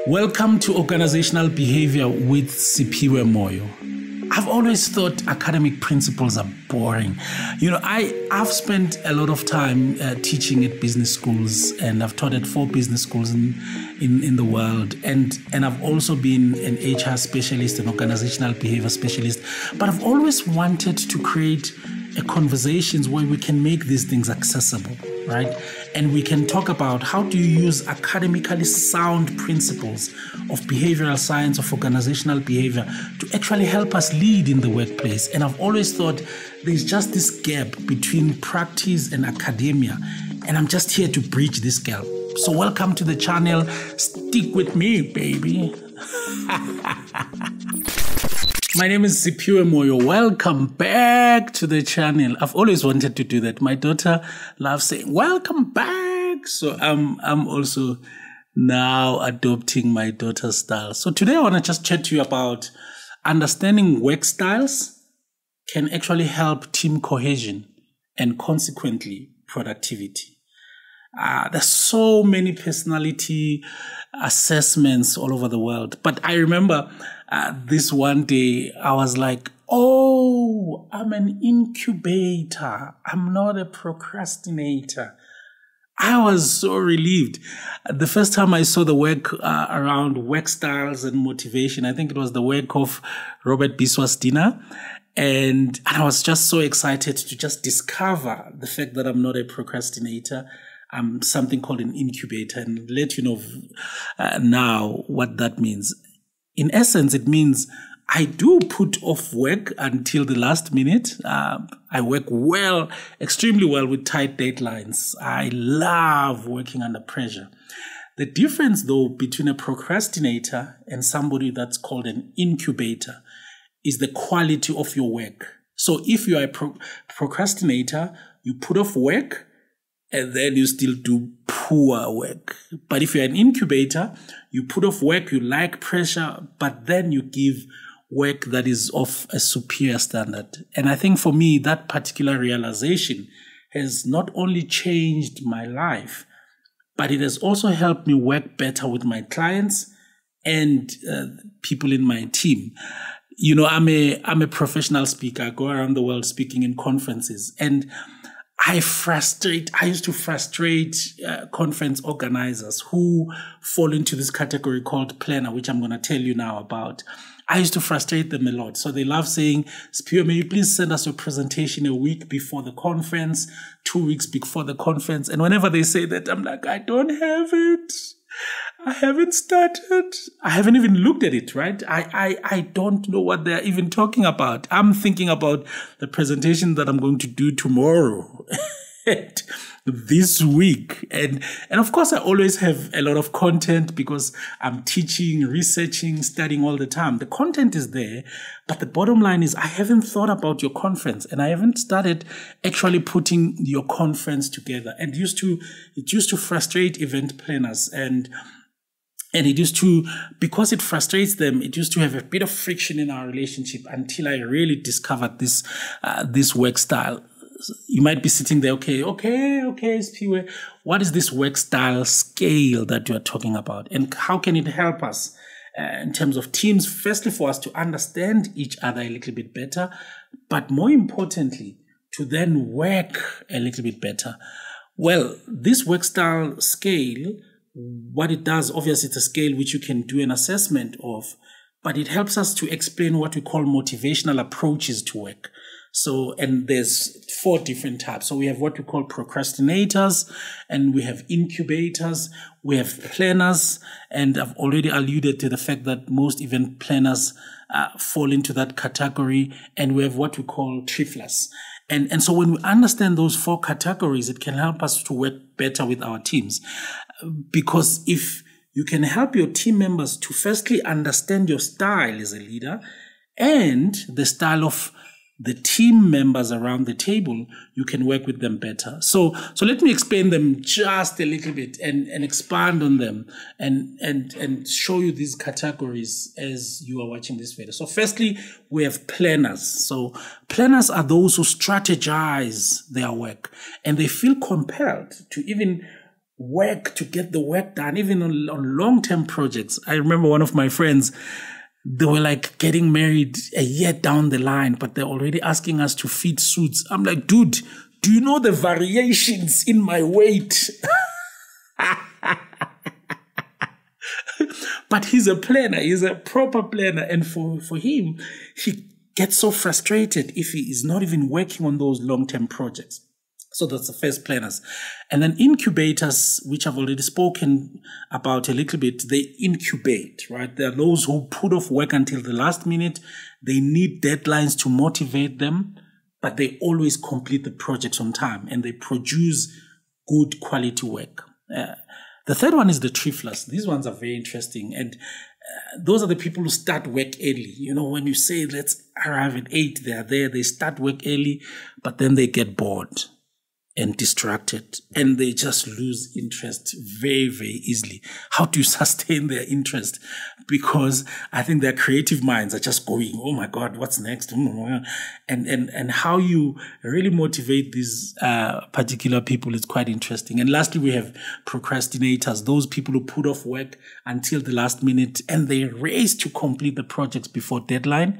Welcome to Organizational Behavior with Siphiwe Moyo. I've always thought academic principles are boring. I've spent a lot of time teaching at business schools, and I've taught at 4 business schools in the world. And I've also been an HR specialist, an organizational behavior specialist. But I've always wanted to create conversations where we can make these things accessible, right? And we can talk about how do you use academically sound principles of behavioral science, of organizational behavior to actually help us lead in the workplace. And I've always thought there's just this gap between practice and academia. And I'm just here to bridge this gap. So welcome to the channel. Stick with me, baby. My name is Siphiwe Moyo. Welcome back to the channel. I've always wanted to do that. My daughter loves saying, welcome back. So I'm also now adopting my daughter's style. So today I want to just chat to you about understanding work styles can actually help team cohesion and consequently productivity. There's so many personality assessments all over the world. But I remember this one day I was like, oh, I'm an incubator. I'm not a procrastinator. I was so relieved. The first time I saw the work around work styles and motivation, I think it was the work of Robert Biswas-Diener. And I was just so excited to just discover the fact that I'm not a procrastinator. I'm something called an incubator, and let you know now what that means. In essence, it means I do put off work until the last minute. I work well, extremely well with tight deadlines. I love working under pressure. The difference, though, between a procrastinator and somebody that's called an incubator is the quality of your work. So if you are a procrastinator, you put off work, and then you still do poor work. But if you're an incubator, you put off work, you like pressure, but then you give work that is of a superior standard. And I think for me, that particular realization has not only changed my life, but it has also helped me work better with my clients and people in my team. I'm a professional speaker. I go around the world speaking in conferences, and I used to frustrate conference organizers who fall into this category called planner, which I'm going to tell you now about. I used to frustrate them a lot. So they love saying, Siphiwe, may you please send us your presentation a week before the conference, 2 weeks before the conference. And whenever they say that, I'm like, I don't have it. I haven't started. I haven't even looked at it, right? I don't know what they're even talking about. I'm thinking about the presentation that I'm going to do tomorrow, this week. And of course, I always have a lot of content because I'm teaching, researching, studying all the time. The content is there, but the bottom line is I haven't thought about your conference, and I haven't started actually putting your conference together. And it used to frustrate event planners, and it used to, because it frustrates them, it used to have a bit of friction in our relationship until I really discovered this work style. You might be sitting there, okay, Siphiwe, what is this work style scale that you are talking about? And how can it help us in terms of teams? Firstly, for us to understand each other a little bit better, but more importantly, to then work a little bit better. Well, this work style scale, what it does, obviously it's a scale which you can do an assessment of, but it helps us to explain what we call motivational approaches to work. So, and there's 4 different types. So we have what we call procrastinators, and we have incubators, we have planners, and I've already alluded to the fact that most event planners fall into that category, and we have what we call triflers. And so when we understand those 4 categories, it can help us to work better with our teams. Because if you can help your team members to firstly understand your style as a leader and the style of the team members around the table, you can work with them better. So let me explain them just a little bit and expand on them and show you these categories as you are watching this video. So firstly, we have planners. So planners are those who strategize their work, and they feel compelled to even work to get the work done, even on long-term projects. I remember one of my friends, they were like getting married a year down the line, but they're already asking us to fit suits. I'm like, dude, do you know the variations in my weight? But he's a planner. He's a proper planner. And for him, he gets so frustrated if he is not even working on those long-term projects. So that's the first, planners. And then incubators, which I've already spoken about a little bit, they incubate, right? There are those who put off work until the last minute. They need deadlines to motivate them, but they always complete the projects on time and they produce good quality work. The third one is the triflers. These ones are very interesting. And those are the people who start work early. You know, when you say, let's arrive at 8, they are there, they start work early, but then they get bored and distracted, and they just lose interest very, very easily. How do you sustain their interest? Because I think their creative minds are just going, oh my God, what's next? And how you really motivate these particular people is quite interesting. And lastly, we have procrastinators, those people who put off work until the last minute and they race to complete the projects before deadline,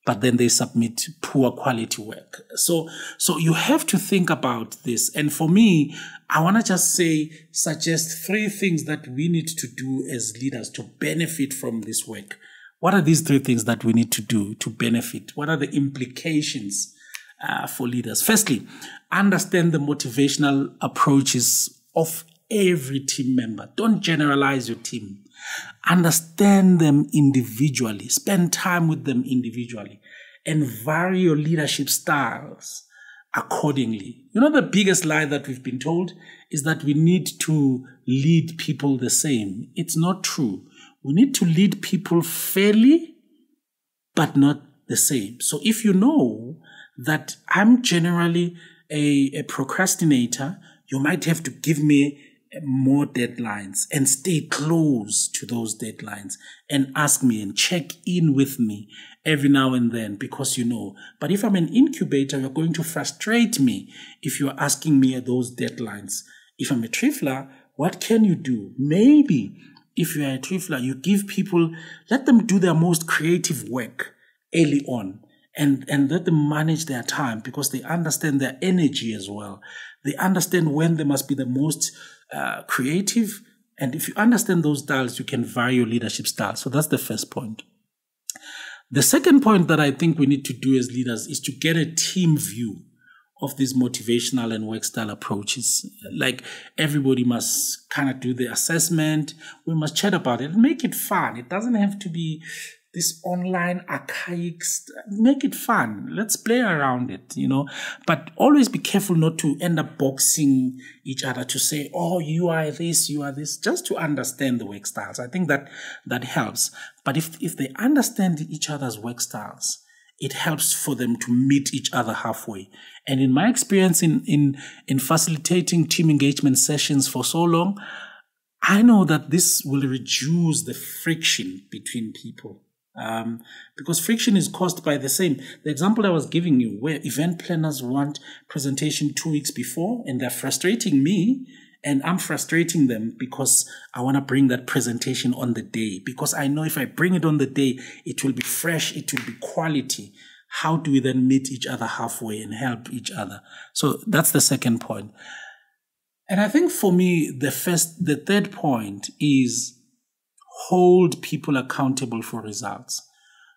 but then they submit poor quality work. So you have to think about this. And for me, I want to just suggest 3 things that we need to do as leaders to benefit from this work. What are these 3 things that we need to do to benefit? What are the implications for leaders? Firstly, understand the motivational approaches of every team member. Don't generalize your team. Understand them individually. Spend time with them individually and vary your leadership styles accordingly. You know, the biggest lie that we've been told is that we need to lead people the same. It's not true. We need to lead people fairly, but not the same. So if you know that I'm generally a procrastinator, you might have to give me more deadlines and stay close to those deadlines and ask me and check in with me every now and then, because you know. But if I'm an incubator, you're going to frustrate me if you're asking me those deadlines. If I'm a trifler, what can you do? Maybe if you're a trifler, you give people, let them do their most creative work early on and let them manage their time, because they understand their energy as well. They understand when they must be the most creative. And if you understand those styles, you can vary your leadership style. So that's the first point. The second point that I think we need to do as leaders is to get a team view of these motivational and work style approaches. Like, everybody must kind of do the assessment. We must chat about it and make it fun. It doesn't have to be this online archaic make it fun. Let's play around it, you know. But always be careful not to end up boxing each other to say, oh, you are this, you are this, just to understand the work styles. I think that helps. But if they understand each other's work styles, it helps for them to meet each other halfway. And in my experience in facilitating team engagement sessions for so long, I know that this will reduce the friction between people. Because friction is caused by the same. The example I was giving you, where event planners want presentation 2 weeks before, and they're frustrating me, and I'm frustrating them because I want to bring that presentation on the day. Because I know if I bring it on the day, it will be fresh, it will be quality. How do we then meet each other halfway and help each other? So that's the second point. And I think for me, the third point is hold people accountable for results.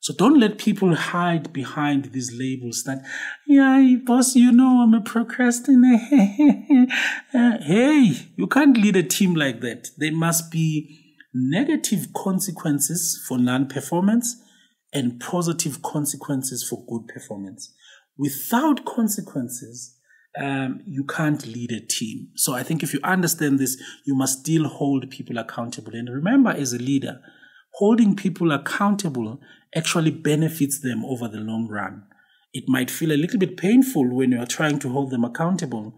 So don't let people hide behind these labels that, yeah, boss, you know, I'm a procrastinator. Hey, you can't lead a team like that. There must be negative consequences for non-performance and positive consequences for good performance. Without consequences, you can't lead a team. So I think if you understand this, you must still hold people accountable. And remember, as a leader, holding people accountable actually benefits them over the long run. It might feel a little bit painful when you are trying to hold them accountable,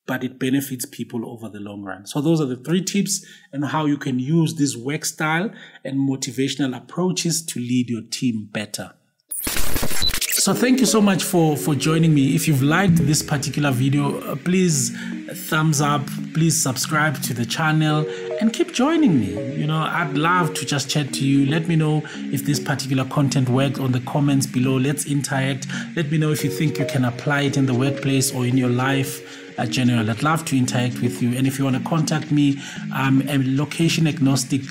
but it benefits people over the long run. So those are the 3 tips on how you can use this work style and motivational approaches to lead your team better. So thank you so much for joining me. If you've liked this particular video, please thumbs up, please subscribe to the channel and keep joining me. You know, I'd love to just chat to you. Let me know if this particular content worked on the comments below. Let's interact. Let me know if you think you can apply it in the workplace or in your life. General, I'd love to interact with you. And if you want to contact me, I'm a location agnostic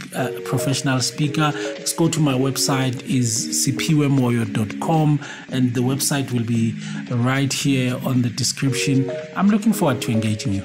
professional speaker. Just go to my website, is siphiwemoyo.com, and the website will be right here on the description. I'm looking forward to engaging you.